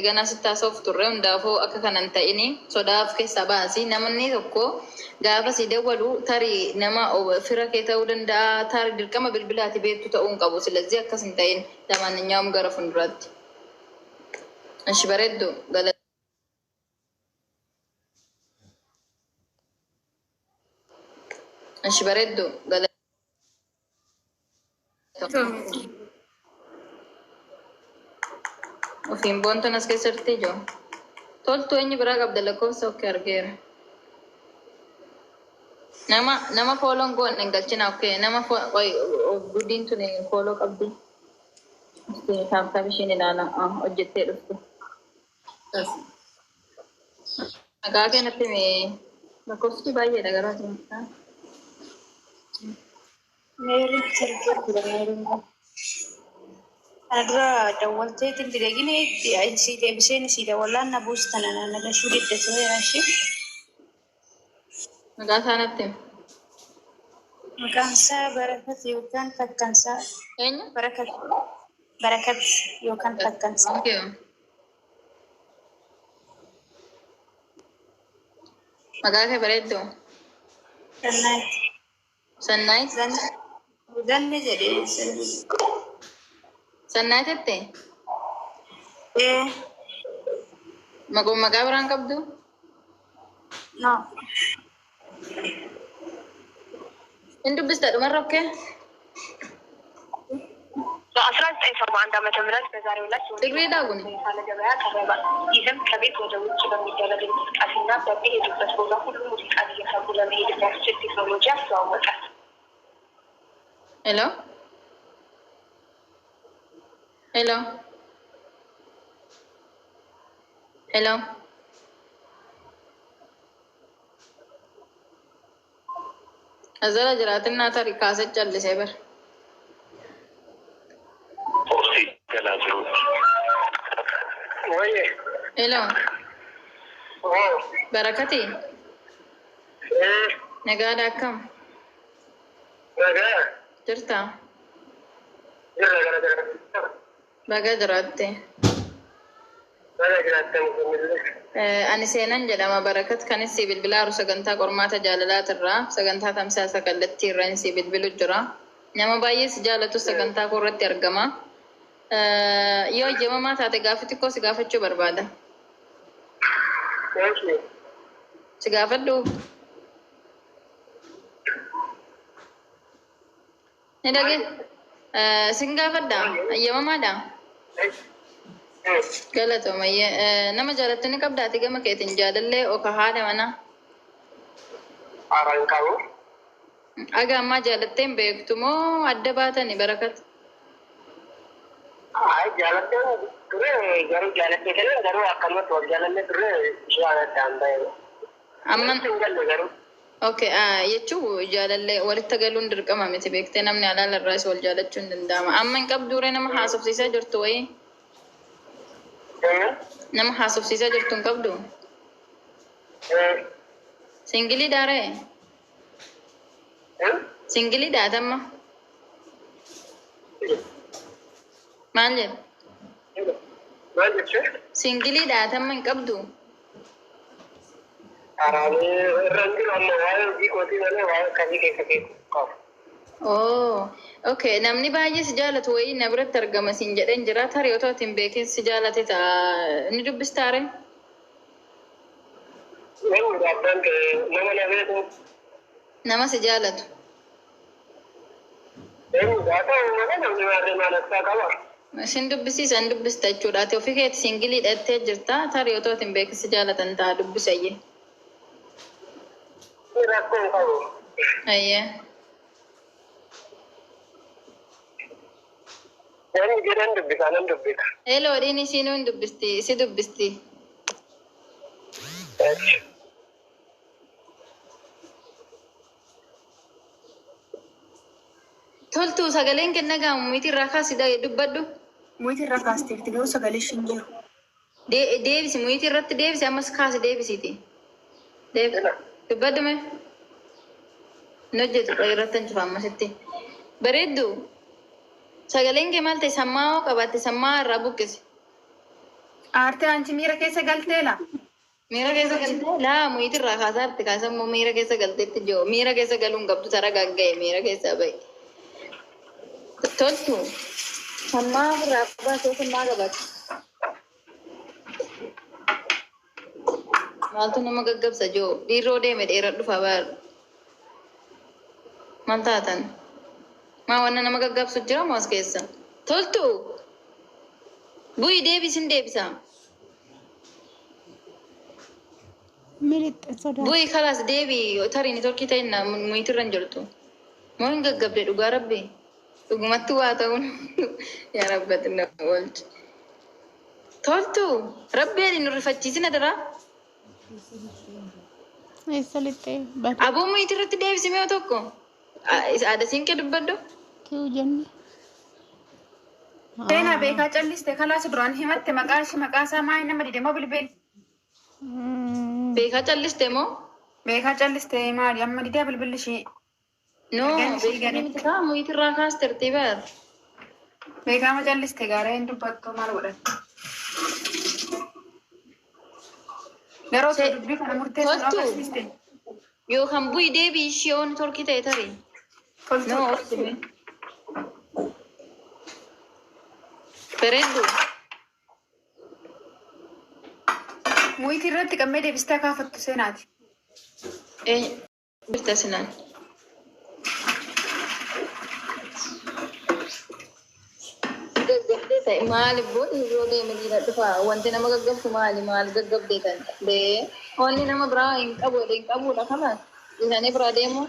Ganaa sittaasoof turre hundaafuu akka kanan ta'ini sodaaf keessa baasi namni tokko gaafa si dawwalu tarii nama fira kee ta'uu danda'a tarii dirqama bilbilaati beektu ta'uu hin qabu silazii akkas hin ta'in lamaanኛውም gara fuulduraatti. Ashi bareeddu gala Ashi bareeddu gala ofiin boontoon as keessatti ijoo toltu eenyu biraa qabda lakkoofsa okkee argeera. Nama fooloon goon hin galchina okkee nama guddiin tun fooloo qabdi. Taaf ishiin ilaala hojjettee dhuftu. Nagaa keenatti lakkoofsi baay'eedha garaa jirta. Meerii sirriitti adura dawwaltee tinti degine si deebiseen si dawwalaan na buustana na gashuu diddatee yaashee. Nagaa isaanatti. Maqaan isaa Barakat yookaan Fakkansaa. Eenyu? Barakat yookaan Fakkansaa. Okay. Maqaa kee bareedduu? Sannaayit. Zanne jedhee Sannaayit jettee? Maqaa biraan qabdu? No. Hin dubbista dhumarra okkee? በ1971 ዓመተ ምህረት በዛሬው ዕለት Tigrii daaguni? ገበያ ቀረበ። ይህም ከቤት ወደ ውጭ በሚደረግ እንቅስቃሴና በሚሄዱበት ቦታ ሁሉ ሙዚቃን እየሰሙ ለመሄድ የሚያስችል ቴክኖሎጂ አስተዋወቀ። Hello? Hello? Hello? Azala jiraatin naa tarii kaasee callisee bar. Hello? Barakati? Nagaadha akkam? Jirta? Baga jiraatte? Ani seenan jedhama Barakat kanis si bilbilaaru sagantaa qormaata jaalalaatirraa sagantaa tamsaasa kallattii irraa si bilbilu jira. Nama baay'ee si jaalatu sagantaa koo irratti argama. Yoo eeyyamamaa taate gaaffii xiqqoo si gaafachuu barbaada. Si gaafadhu? Ni dhagee? Sin gaafadhaa? Eeyyamamaadha? Galatoomayye nama jaalattu ni qabdaati gama keetiin jaalallee oka haadha mana. አራንካው Aga ammaa jaalatteen beektu moo adda baatani Barakat? አይ ጃለተ ድሬ ገሩ ጃለተ ከለ ገሩ አከመት ወር ጃለለ ድሬ ሻለተ አንባይ Amman ሲንገል ገሩ okay jechuu jaalallee walitti galuun dirqama miti beektee namni alaala irraa isa wal jaalachuu hin danda'ama. Amma hin qabduure nama haasofsiisaa jirtu wayii? Nama haasofsiisaa jirtu hin qabdu? Singilii daaree? Singilii daatamma? Maal jedhu? ማለት Singilii daatamma hin qabdu? አራኒ ረንዲ ነው ዋይ ዲኮቲ ነው ዋይ ከዚህ ከከከ ኮፍ Oh, okay. Namni baay'ee si jaalatu wayii na biratti argama siin jedheen jira. Tarii otoo hin beekin si jaalate ta'a. Ni dubbistaare? ነው ዳባን ነው ለቤቱ Nama si jaalatu. ነው ዳታ ነው ነው ማለት ታውቃለህ Sin dubbisiisa hin dubbista jechuudha. Ati ofii keetti singilii dhattee jirta. Tarii otoo hin beekin si jaalatan ta'a dubbisayye. rakkoon qabu Ayyee. yani jedhan dubbisa nan dubbisa Hello, dhiin isiinuu hin dubbisti. Si dubbisti. Toltuu sagaleen kenna gaamu miti irraa kaasi dubbadhu. Muitii irra kaasteetti garuu sagalee ishiin jiru. Deebisi miti irratti deebisi ammas kaasi deebisiti. Dubbadhu mee? Hin hojjetu irratti hin cufa ammasitti. Bareeddu. Sagaleen kee maal ta'e sammaa hoo qabaatte sammaa irraa buqqisi. Aarte anchi miira keessa galteela. Miira keessa galte laa muyitii irraa kaasaatti kaasammoo miira keessa galteetti jiru. Miira keessa galuun qabdu tara gagga'e miira keessa bahe. Toltu. Sammaa irraa baasee sammaa qabatu. Maaltu nama gaggabsa jiru. Dhiirroo deeme dheeraa dhufa baadhu. Maal taatan? Maa wanna nama gaggabsu jira moo as keessa? Toltu. Bu'ii deebisin deebisa. Bu'ii kalaas deebii tariin tokki ta'in muyitirra hin jirtu. Moo hin gaggabde dhugaa rabbi. Dhugumatti waa ta'uun yaa rabbati na oolchu. Toltu. Rabbi nu rifachiisina dara. Aboo muyitirratti deebisime yoo tokko. Ada siin kee dubbaddu. Seenaa beekaa calliste kalaas duraan himatte maqaa isaa maa nama dide moo bilbil. Beekaa calliste moo? Beekaa calliste maali amma didee bilbilli ishee. No, beekaa muyitirraa kaas tartiibaar. Beekaa ma calliste gaara hin dubbattu maal godhatte. Yeroo ta'e dubbii kana murteessuun agarsiiste. Yookaan bu'ii deebii ishee oon torki ta'e tarii. No, Perendu. Muyitii irratti qammee deebistee kaafattu seenaati. Birta sinaan. Gaggabdee ta'e maali boodhi yoo deeme dhiira dhufa wanti nama gaggabsu maal gaggabdee kan bee onni nama biraa hin qabuudha kanaas isaanii biraa deemu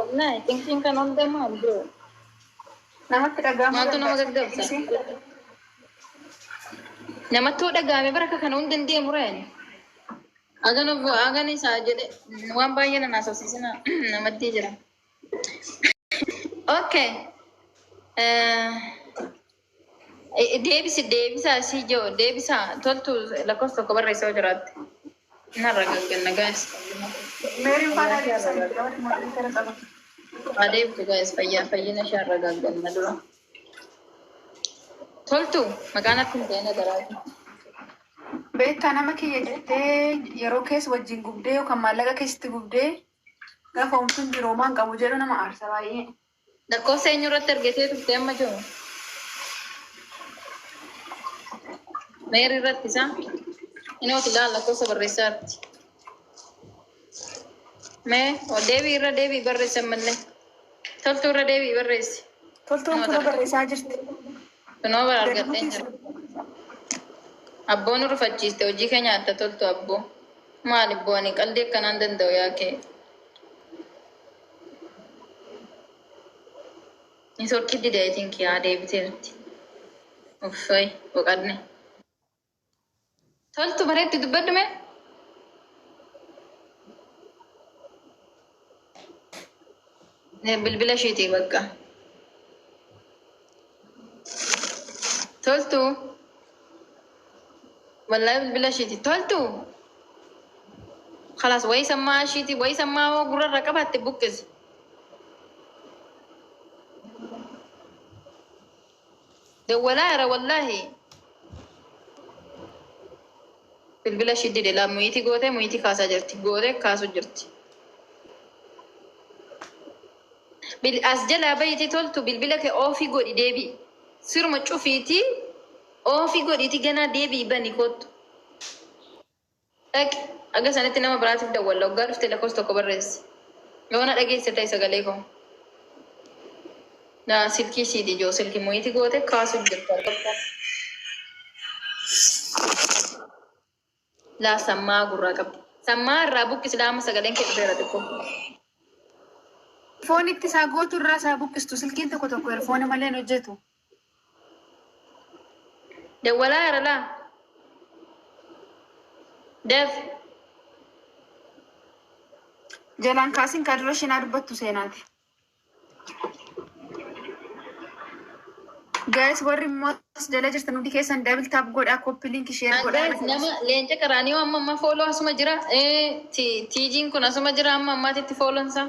onnaa tinkiin kan ol deemu biro Namatti dhaga'amu. maaltu nama gaggabsa namattuu dhaga'ame baraka kana hundi hin deemu reen agan isaa jedhe waan baay'ee nan haasofsiisina namatti jira. Okay. Deebisaa si jiru deebisaa toltu lakkoofsa tokko barreessaa jiraatti. Narra gagganna gaas. Meeriin faana deebisaa. Adeemtu gaas fayyina ishaarra gagganna dura. Toltu maqaan akkuma ta'e nagaraati. Beektaa nama kiyya jettee yeroo keessa wajjin gubdee yookaan maallaqa keessatti gubdee gaafa homtuun jiroomaan qabu jedhu nama aarsa baay'ee. Lakkoofsa eenyu irratti argatee turte amma jiru? Meerii irratti isaa? Inni oti ilaala lakkoofsa barreessaatti. Mee deebii irra deebii barreessan malee. Toltuu irra deebii barreessi. Toltuun kun barreessaa jirti. Kunoo bara argattee jira. Abboon rufachiiste hojii keenya adda toltu abboo. Maali booni qalbii akkanaan danda'u yaa kee. Ni sorki dideetiin kee haa deebiteerti. Uffay boqadne. Toltu bareetti dubbadhu mee? Bilbila isheetii bakka. Toltu. Wallahi bilbila isheetii toltu. Khalas wayi sammaa isheetii wayi sammaa gurrarra qabatte buqqisi. Dawwalaa jira wallahi. Bilbila ishee dide laa muyitii gootee muyitii kaasaa jirti. Gootee kaasuu jirti. As jalaa bayitii toltu bilbila kee oofii godhi deebii. Sirma cufiitii oofii godhiitii ganaa deebii bani kottu. Dhaqi aga sanatti nama biraatiif dawwalla waggaa dhuftee lakkoofsa tokko barreessi. Yoo na dhageesse ta'e sagalee koo. Naa silkii siiti ijoo silkii muyitii gootee kaasuu jirti. Laa sammaa gurraa qabdi. Sammaa irraa buqqisi laama sagaleen kee dhufeera xiqqoo. Foonitti isaa gootu irraa isaa buqqistu silkiin tokko tokko erfooni malee hin hojjetu. Dawwalaa jira laa. Deef. Jalaan kaasiin kaadura shinaa dubbattu seenaati. Guys, warri immoo as jala jirtan hundi keessan double tap godhaa copy link share godhaa. Nama leenca qaraanii amma fooloo asuma jira. Tiijiin kun asuma jira amma ammaatitti fooloon isaa.